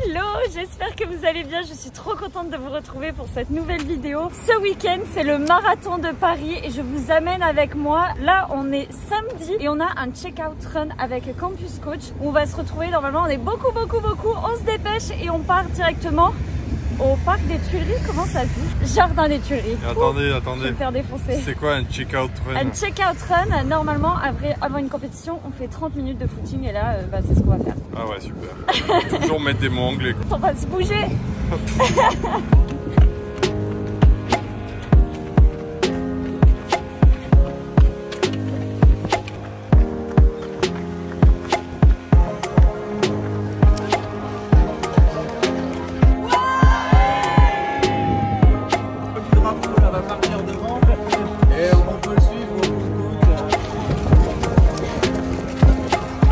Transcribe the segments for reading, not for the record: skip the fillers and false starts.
Hello, j'espère que vous allez bien. Je suis trop contente de vous retrouver pour cette nouvelle vidéo. Ce week-end, c'est le marathon de Paris et je vous amène avec moi. Là, on est samedi et on a un check-out run avec Campus Coach où on va se retrouver. Normalement, on est beaucoup. On se dépêche et on part directement au parc des Tuileries. Comment ça se dit? Jardin des Tuileries. Attendez. Je vais me faire défoncer. C'est quoi un check-out run? Un check-out run, normalement, avant une compétition, on fait 30 minutes de footing et là, c'est ce qu'on va faire. Ah ouais, super. Toujours mettre des mots anglais. On va se bouger.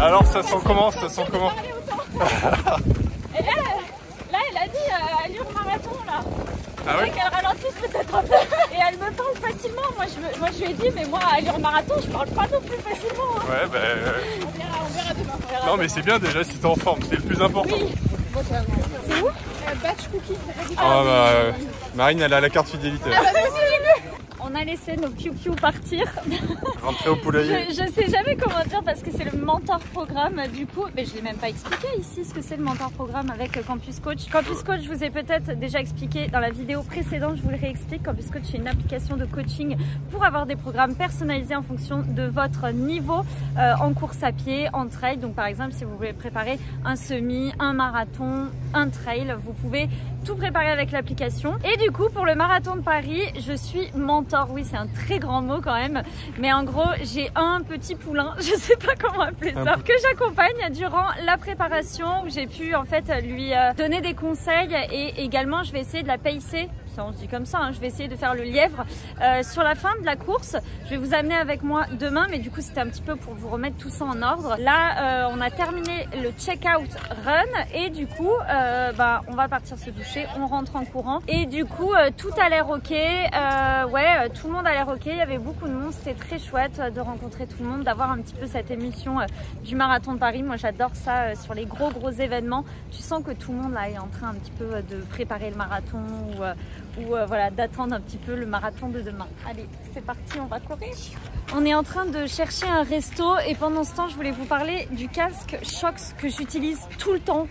Alors ça sent comment? Et là, elle a dit allure marathon là. Ah ouais? Qu'elle ralentisse peut-être un peu. Et elle me parle facilement. Moi je lui ai dit mais moi allure marathon je parle pas non plus facilement. Hein. Ouais On verra demain. Non mais c'est bien déjà si t'es en forme, c'est le plus important. Oui. C'est où? Batch cookie. Ah bah Marine elle a la carte fidélité. On a laissé nos piou-piou partir. Rentrer au poulailler. Je sais jamais comment dire parce que c'est le mentor programme du coup, mais je l'ai même pas expliqué ici ce que c'est le mentor programme avec Campus Coach. Campus Coach, je vous ai peut-être déjà expliqué dans la vidéo précédente, je vous le réexplique. Campus Coach, c'est une application de coaching pour avoir des programmes personnalisés en fonction de votre niveau en course à pied, en trail. Donc par exemple, si vous voulez préparer un semi, un marathon, un trail, vous pouvez tout préparer avec l'application. Et du coup, pour le marathon de Paris, je suis mentor. Oui, c'est un très grand mot quand même. Mais en gros, j'ai un petit poulain, je sais pas comment appeler ça, que j'accompagne durant la préparation où j'ai pu en fait lui donner des conseils et également je vais essayer de la pacer. On se dit comme ça, hein. Je vais essayer de faire le lièvre sur la fin de la course. Je vais vous amener avec moi demain, mais du coup c'était un petit peu pour vous remettre tout ça en ordre. Là on a terminé le check-out run et du coup on va partir se doucher, on rentre en courant et du coup tout a l'air ok. Tout le monde a l'air ok, il y avait beaucoup de monde, c'était très chouette de rencontrer tout le monde, d'avoir un petit peu cette émission du marathon de Paris. Moi j'adore ça sur les gros événements. Tu sens que tout le monde là est en train un petit peu de préparer le marathon ou voilà, d'attendre un petit peu le marathon de demain. Allez, c'est parti, on va courir. On est en train de chercher un resto et pendant ce temps, je voulais vous parler du casque Shox que j'utilise tout le temps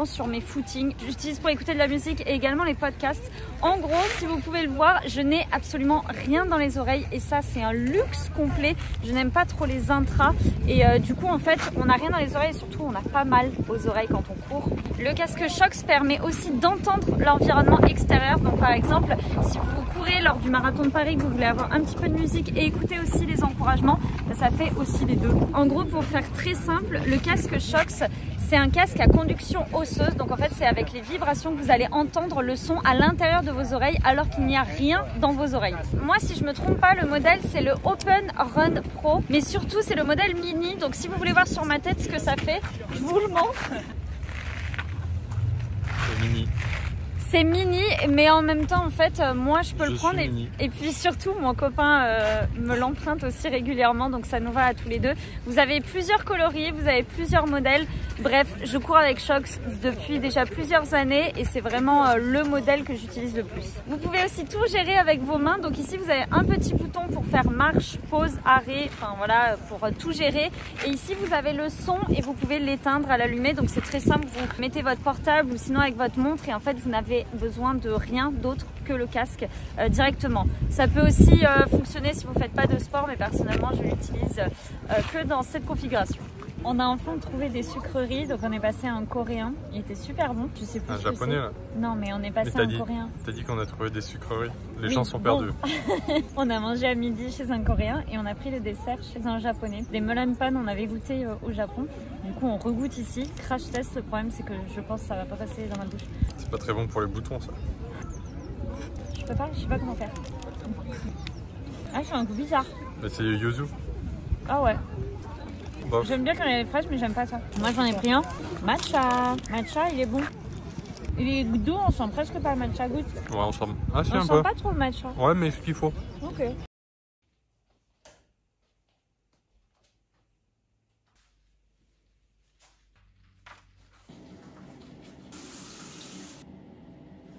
sur mes footings. J'utilise pour écouter de la musique et également les podcasts. En gros, si vous pouvez le voir, je n'ai absolument rien dans les oreilles et ça, c'est un luxe complet. Je n'aime pas trop les intras et du coup, en fait, on n'a rien dans les oreilles et surtout, on a pas mal aux oreilles quand on court. Le casque Shox permet aussi d'entendre l'environnement extérieur. Donc par exemple, si vous courez lors du marathon de Paris, que vous voulez avoir un petit peu de musique et écouter aussi les encouragements, ça fait aussi les deux. En gros, pour faire très simple, le casque Shox, c'est un casque à conduction osseuse. Donc en fait, c'est avec les vibrations que vous allez entendre le son à l'intérieur de vos oreilles alors qu'il n'y a rien dans vos oreilles. Moi, si je me trompe pas, le modèle, c'est le Open Run Pro. Mais surtout, c'est le modèle mini. Donc si vous voulez voir sur ma tête ce que ça fait, je vous le montre. C'est mini. C'est mini, mais en même temps, en fait, moi, je peux le prendre. Et puis surtout, mon copain me l'emprunte aussi régulièrement, donc ça nous va à tous les deux. Vous avez plusieurs coloris, vous avez plusieurs modèles. Bref, je cours avec Shox depuis déjà plusieurs années et c'est vraiment le modèle que j'utilise le plus. Vous pouvez aussi tout gérer avec vos mains. Donc ici, vous avez un petit bouton pour faire marche, pause, arrêt, enfin voilà, pour tout gérer. Et ici, vous avez le son et vous pouvez l'éteindre à l'allumer. Donc c'est très simple, vous mettez votre portable ou sinon avec votre montre et en fait, vous n'avez besoin de rien d'autre que le casque directement. Ça peut aussi fonctionner si vous ne faites pas de sport, mais personnellement je l'utilise que dans cette configuration. On a enfin trouvé des sucreries, donc on est passé à un coréen. Il était super bon. Je sais plus. Un japonais là? Non, mais on est passé à un coréen. T'as dit qu'on a trouvé des sucreries. Les gens sont perdus. On a mangé à midi chez un coréen et on a pris le dessert chez un japonais. Des melon pan, on avait goûté au Japon. Du coup, on regoute ici. Crash test. Le problème, c'est que je pense que ça va pas passer dans ma bouche. C'est pas très bon pour les boutons, ça. Je peux pas, je sais pas comment faire. Ah, c'est un goût bizarre. Bah, c'est yuzu. Ah ouais. Bof. J'aime bien quand il est fraîche, mais j'aime pas ça. Moi, j'en ai pris un. Matcha. Matcha, il est bon. Il est doux, on sent presque pas le matcha goutte. Ouais, on sent. Ah, si, on un sent peu. pas trop le matcha. Ouais, mais ce qu'il faut. Ok.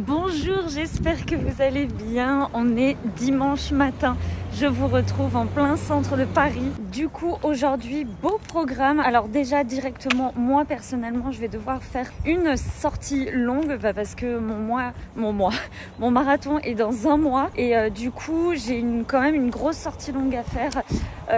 Bonjour, j'espère que vous allez bien. On est dimanche matin. Je vous retrouve en plein centre de Paris. Du coup, aujourd'hui, beau programme. Alors déjà, directement, moi, personnellement, je vais devoir faire une sortie longue parce que mon marathon est dans un mois. Et du coup, j'ai quand même une grosse sortie longue à faire.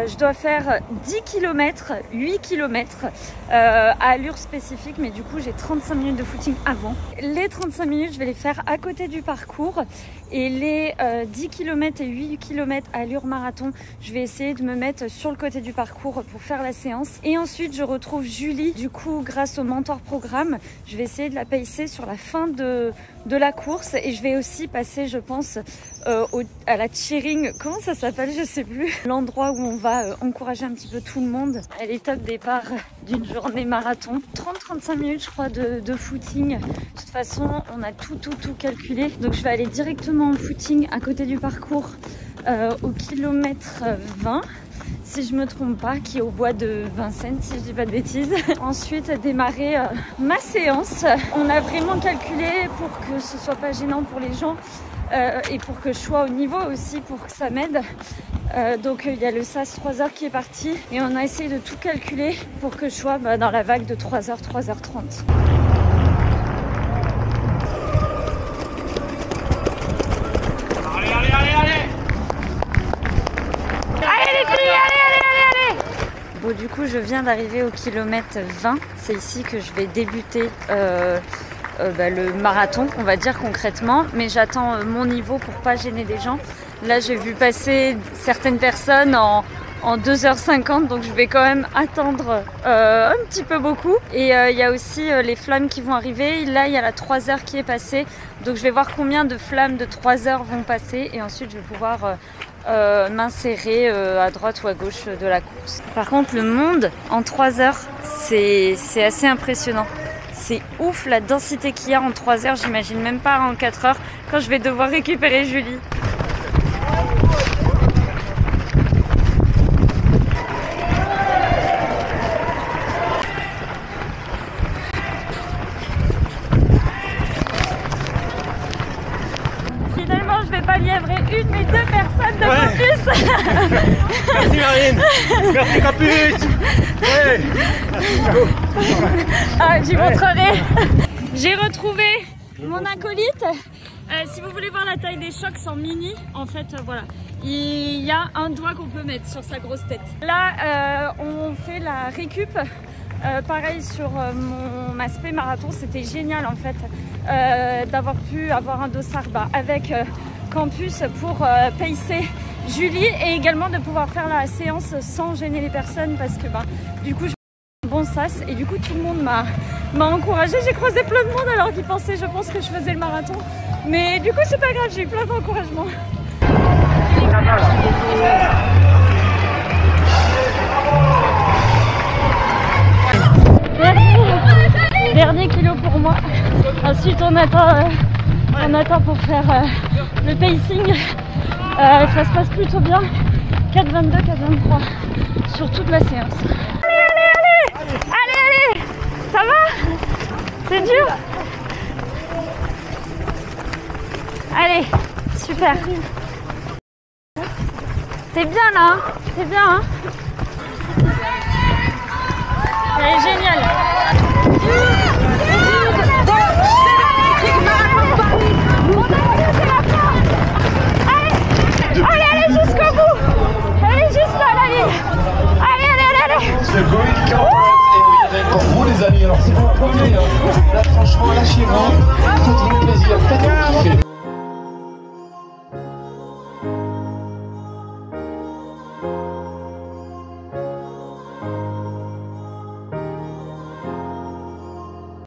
Je dois faire 10 km, 8 km à allure spécifique. Mais du coup, j'ai 35 minutes de footing avant. Les 35 minutes, je vais les faire à côté du parcours. Et les 10 km et 8 km à allure marathon, je vais essayer de me mettre sur le côté du parcours pour faire la séance. Et ensuite, je retrouve Julie. Du coup, grâce au mentor programme, je vais essayer de la pacer sur la fin de la course. Et je vais aussi passer, je pense, à la cheering. Comment ça s'appelle? Je sais plus. L'endroit où on va encourager un petit peu tout le monde. À l'étape départ d'une journée marathon. 30-35 minutes, je crois, de footing. De toute façon, on a tout calculé. Donc, je vais aller directement en footing à côté du parcours au kilomètre 20. Si je me trompe pas, qui est au bois de Vincennes, si je dis pas de bêtises. Ensuite, démarrer ma séance. On a vraiment calculé pour que ce soit pas gênant pour les gens et pour que je sois au niveau aussi, pour que ça m'aide. Donc il y a le SAS 3h qui est parti et on a essayé de tout calculer pour que je sois dans la vague de 3h, 3h30. Bon, du coup, je viens d'arriver au kilomètre 20. C'est ici que je vais débuter le marathon, on va dire concrètement. Mais j'attends mon niveau pour pas gêner des gens. Là, j'ai vu passer certaines personnes en 2h50, donc je vais quand même attendre un petit peu beaucoup. Et il y a aussi les flammes qui vont arriver. Là, il y a la 3h qui est passée. Donc je vais voir combien de flammes de 3h vont passer. Et ensuite, je vais pouvoir m'insérer à droite ou à gauche de la course. Par contre, le monde en 3 heures, c'est assez impressionnant. C'est ouf la densité qu'il y a en 3 heures, j'imagine même pas en 4 heures quand je vais devoir récupérer Julie. Finalement, je vais pas liévrer une mais 2 personnes de plus. Merci Marine. Merci Capuce. Ouais. Ah, j'y montrerai. J'ai retrouvé mon acolyte. Si vous voulez voir la taille des chocs en mini, en fait, voilà. Il y a un doigt qu'on peut mettre sur sa grosse tête. Là, on fait la récup. Pareil sur ma spé marathon, c'était génial en fait d'avoir pu avoir un dossard avec Campus pour pacer Julie et également de pouvoir faire la séance sans gêner les personnes parce que du coup je fais un bon sas et du coup tout le monde m'a encouragée. J'ai croisé plein de monde alors qu'ils pensaient je pense que je faisais le marathon, mais du coup c'est pas grave, j'ai eu plein d'encouragement. Dernier kilo pour moi. Ensuite on attend pour faire le pacing. Ça se passe plutôt bien. 4,22, 4,23 sur toute la séance. Allez, ça va? C'est dur? Allez, super. T'es bien là, hein? T'es bien, hein? Elle est géniale. Allez jusqu'au bout. Allez juste là la ligne. Allez. The Great Conference et oui, il y en a encore vous les amis. Alors si vous prenez là franchement lâchez-vous.